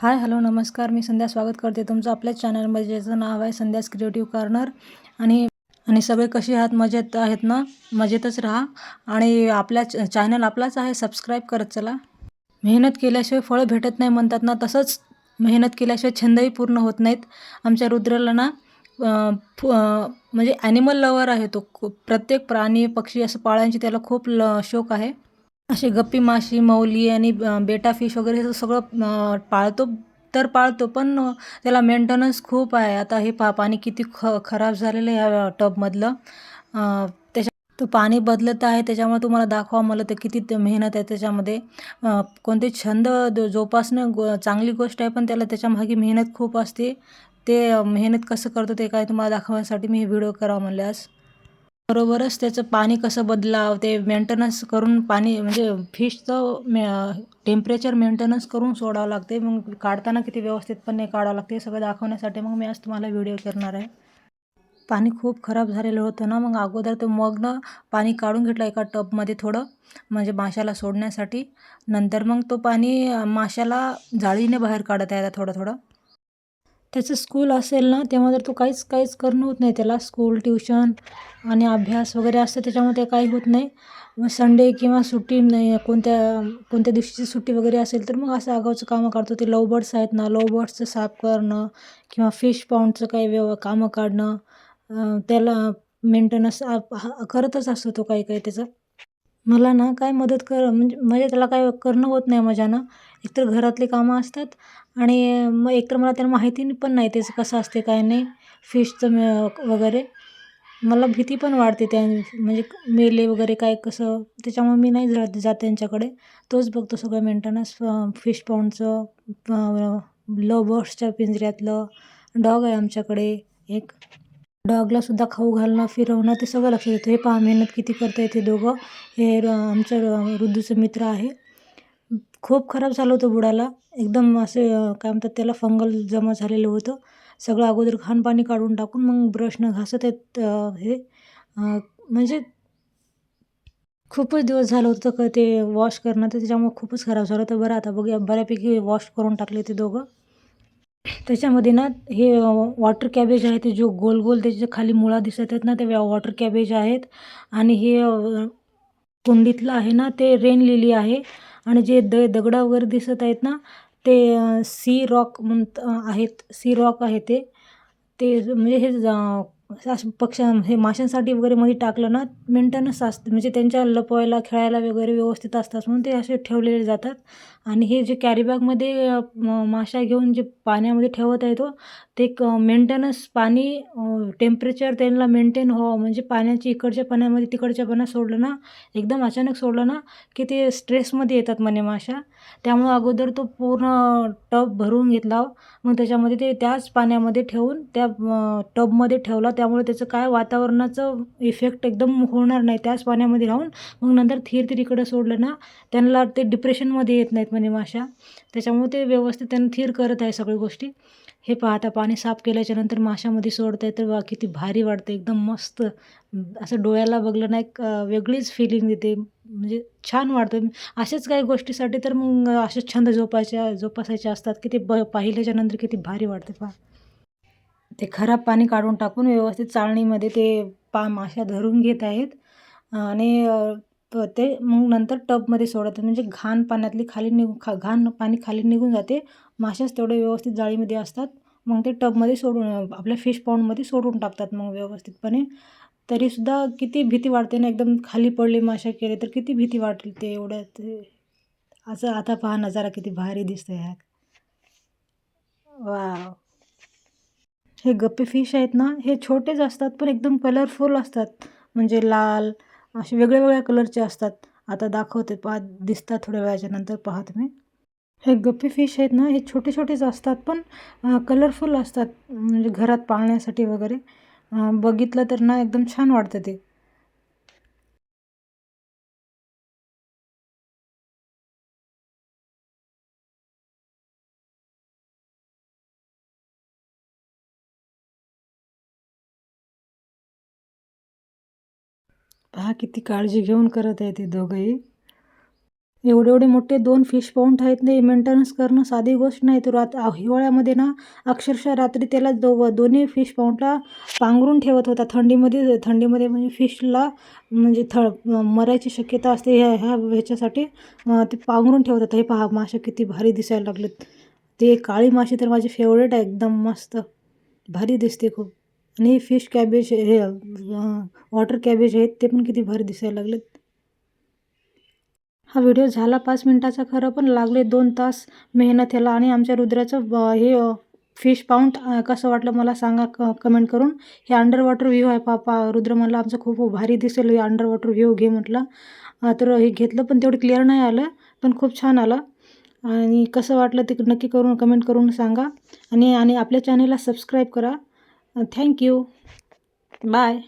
हाय, hello, नमस्कार. मी संध्या स्वागत करते तुमचं आपल्याच चॅनलमध्ये, ज्याचं नाव आहे संध्यास क्रिएटिव्ह कॉर्नर. आणि आणि सगळे कसे आहात? मजेत आहेत ना? मजेतच राहा. आणि आपल्या चॅनल आपलाच आहे, सबस्क्राईब करत चला. मेहनत केल्याशिवाय फळं भेटत नाही म्हणतात ना, तसंच मेहनत केल्याशिवाय छंदही पूर्ण होत नाहीत. आमच्या रुद्रला ना म्हणजे ॲनिमल लवर आहे तो. खूप प्रत्येक प्राणी पक्षी असं पाळायची त्याला खूप शौक आहे. असे गप्पी माशी, मौली आणि बेटा फिश वगैरे हे सगळं पाळतो तर पाळतो, पण त्याला मेंटेनन्स खूप आहे. आता हे पाणी किती खराब झालेलं आहे ह्या टबमधलं. त्याच्या तो पाणी बदलत आहे, त्याच्यामुळे तुम्हाला दाखवा मला ते किती मेहनत आहे त्याच्यामध्ये. कोणते छंद जोपासणं चांगली गोष्ट आहे, पण त्याला त्याच्यामागे मेहनत खूप असते. ते मेहनत कसं करतो ते काय तुम्हाला दाखवण्यासाठी मी हे व्हिडिओ करावा म्हणले आज. बरोबरच त्याचं पाणी कसं बदलावं, ते मेंटेनन्स करून पाणी म्हणजे फिशचं टेम्परेचर मेंटेनन्स करून सोडावं लागते. मग काढताना किती व्यवस्थितपणे काढावं लागते हे सगळं दाखवण्यासाठी मग मी आज तुम्हाला व्हिडिओ करणार आहे. पाणी खूप खराब झालेलं होतं ना, मग अगोदर ते मगनं पाणी काढून घेतलं एका टबमध्ये थोडं, म्हणजे माशाला सोडण्यासाठी. नंतर मग तो पाणी माशाला जाळीने बाहेर काढत आहे थोडं थोडं. त्याचं स्कूल असेल ना, तेव्हा जर तो काहीच करणं होत नाही त्याला. स्कूल, ट्युशन आणि अभ्यास वगैरे असतं, त्याच्यामुळे ते काही होत नाही. मग संडे किंवा सुट्टी नाही, कोणत्या दिवशीची सुट्टी वगैरे असेल तर मग असं आगाऊचं कामं काढतो. ते लवबर्ड्स आहेत ना, लवबर्ड्सचं साफ करणं किंवा फिश पाऊंडचं काही कामं काढणं, त्याला मेंटेनन्स करतच असतो तो काही काही त्याचं. मला ना काय मदत म्हणजे त्याला काय करणं होत नाही माझ्यानं. एकतर घरातली कामं असतात आणि मग एकतर मला त्याला माहिती पण नाही त्याचं कसं असते काय नाही, फिशचं वगैरे. मला भीती पण वाटते म्हणजे मेले वगैरे काय कसं, त्याच्यामुळे मी नाही जात त्यांच्याकडे. तोच बघतो सगळं मेंटेनन्स, फिश पाऊंडचं, लव्ह बर्ड्सच्या पिंजऱ्यातलं. डॉग आहे आमच्याकडे एक. डॉगला सुद्धा खाऊ घालणं, फिरवणं ते सगळं लक्षात येतं. हे पहा मेहनत किती करतायत ते दोघं. हे आमच्या ऋद्धूचे मित्र आहे. खूप खराब झालं होतं बुडाला. एकदम असे काय म्हणतात त्याला, फंगल जमा झालेलं होतं. सगळं अगोदर घाण काढून टाकून मग ब्रशनं घासत आहेत. हे म्हणजे खूपच दिवस झालं होतं का ते वॉश करणं, तर त्याच्यामुळे खूपच खराब झालं होतं. बरं आता बघूया, बऱ्यापैकी वॉश करून टाकले ते दोघं. त्याच्यामध्ये ना हे वॉटर कॅबेज आहे, ते जो गोल गोल त्याच्या खाली मुळा दिसत आहेत ना, ते वॉटर कॅबेज आहेत. आणि हे कुंडीतलं आहे ना ते रेन लिली आहे. आणि जे दगडं वगैरे दिसत आहेत ना, ते सी रॉक आहेत, सी रॉक आहे ते. म्हणजे हे हे माशांसाठी वगैरे मध्ये टाकलं ना, मेंटेनन्स असते, म्हणजे त्यांच्या लपवायला, खेळायला वगैरे व्यवस्थित असतात म्हणून ते असे ठेवलेले जातात. आणि हे जे कॅरीबॅगमध्ये माशा घेऊन जे पाण्यामध्ये ठेवत आहे तो, ते मेंटेनन्स पाणी, टेम्परेचर त्यांना मेंटेन व्हावं, म्हणजे पाण्याची इकडच्या पाण्यामध्ये तिकडच्या पाण्यात सोडलं ना, एकदम अचानक सोडलं ना की ते स्ट्रेसमध्ये येतात म्हणे माशा. त्यामुळं अगोदर तो पूर्ण टब भरून घेतला. मग त्याच्यामध्ये ते त्याच पाण्यामध्ये ठेवून त्या टबमध्ये ठेवला. त्यामुळे त्याचं काय वातावरणाचं इफेक्ट एकदम होणार नाही. त्याच पाण्यामध्ये राहून मग नंतर थीर इकडं सोडलं ना, त्यांना ते डिप्रेशनमध्ये येत नाहीत म्हणे माशा. त्याच्यामुळे ते व्यवस्थित त्यांना थीर करत आहे सगळ्या गोष्टी. हे पहा, आता पाणी साफ केल्याच्यानंतर माशामध्ये सोडत आहे, तर वा किती भारी वाटतं, एकदम मस्त. असं डोळ्याला बघलं ना, एक वेगळीच फिलिंग देते, म्हणजे छान वाटतं. अशाच काही गोष्टीसाठी तर मग असेच छंद जोपासायचे असतात, की ते पाहिल्याच्या नंतर किती भारी वाटते पहा. ते खराब पाणी काढून टाकून व्यवस्थित चाळणीमध्ये ते माशा धरून घेत आहेत. आणि ते मग नंतर टबमध्ये सोडतात, म्हणजे घाण पाण्यातली खाली घाण पाणी खाली निघून जाते. माशाच तेवढे व्यवस्थित जाळीमध्ये असतात. मग ते टबमध्ये सोडून आपल्या फिश पाऊंडमध्ये सोडून टाकतात मग व्यवस्थितपणे. तरीसुद्धा किती भीती वाटते ना, एकदम खाली पडले माशा केले तर किती भीती वाटेल ते एवढ्या ते. असं आता पहा नजारा किती भारी दिसतोय ह्या. वाव! हे गप्पी फिश आहेत ना, हे छोटेच असतात पण एकदम कलरफुल असतात. म्हणजे लाल, असे वेगळ्या कलरचे असतात. आता दाखवते पहा, दिसतात थोड्या वेळाच्या नंतर, पहा तुम्ही. हे गप्पी फिश आहेत ना, हे छोटे-छोटेच असतात पण कलरफुल असतात. म्हणजे घरात पाळण्यासाठी वगैरे बघितलं तर ना एकदम छान वाटतं ते. पहा किती काळजी घेऊन करत आहे ते दोघंही. एवढे एवढे मोठे 2 फिश पाउंड आहेत ना, मेंटेनन्स करणं साधी गोष्ट नाही. तर हिवाळ्यामध्ये ना अक्षरशः रात्री त्याला दोन्ही फिश पाउंडला पांघरून ठेवत होता. थंडीमध्ये म्हणजे फिशला म्हणजे मरायची शक्यता असते ह्याच्यासाठी ते पांघरून ठेवत होता. हे पहा मासे किती भारी दिसायला लागलेत. ते काळी माशी तर माझी फेवरेट आहे, एकदम मस्त भारी दिसते खूप. आणि फिश कॅबेज हे वॉटर कॅबेज आहेत, ते पण किती भारी दिसायला लागलेत. हा व्हिडिओ झाला 5 मिनिटाचा खरं, पण लागले 2 तास मेहनत ह्याला. आणि आमच्या रुद्राचं हे फिश पाउंड कसं वाटलं मला सांगा कमेंट करून. हे अंडर वॉटर व्ह्यू आहे. रुद्र म्हणला आमचं खूप भारी दिसेल, हे अंडर वॉटर व्ह्यू घे म्हटलं. तर हे घेतलं, पण तेवढं क्लिअर नाही आलं, पण खूप छान आलं. आणि कसं वाटलं ते नक्की कमेंट करून सांगा. आणि आपल्या चॅनलला सबस्क्राईब करा. थँक्यू. बाय.